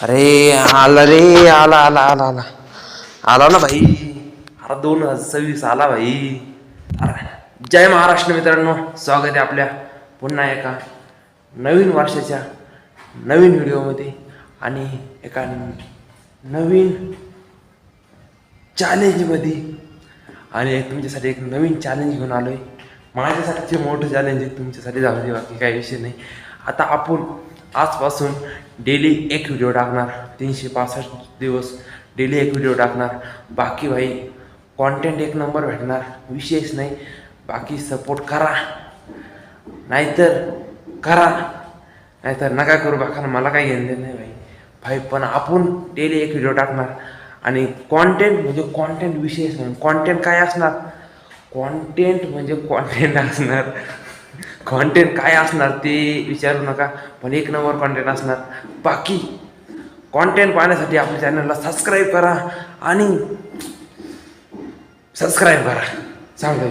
अरे आला रे, आला आला आला आला आला ना भाई. अरे 2026 आला भाई. अरे जय महाराष्ट्र मित्रांनो, स्वागत आहे आपल्या पुन्हा एका नवीन वर्षाच्या नवीन व्हिडिओमध्ये आणि एका नवीन चॅलेंजमध्ये. आणि तुमच्यासाठी एक नवीन चॅलेंज घेऊन आलो आहे. माझ्यासाठी मोठं चॅलेंज आहे, तुमच्यासाठी जाऊ दे, बाकी काही विषय नाही. आता आपण आजपासून डेली एक व्हिडिओ टाकणार. 365 दिवस डेली एक व्हिडिओ टाकणार. बाकी भाई कॉन्टेंट एक नंबर भेटणार, विशेष नाही. बाकी सपोर्ट करा, नाहीतर करा, नाहीतर नका करू. बाकी मला काही घेणं नाही भाई. पण आपण डेली एक व्हिडिओ टाकणार. आणि कॉन्टेंट म्हणजे कॉन्टेंट विशेष नाही. कॉन्टेंट काय असणार? कॉन्टेंट म्हणजे कॉन्टेंट असणार. कॉन्टेंट काय असणार ते विचारू नका, पण एक नंबर कॉन्टेंट असणार. बाकी कॉन्टेंट पाहण्यासाठी आपल्या चॅनलला सबस्क्राईब करा आणि सबस्क्राईब करा. चांगलं.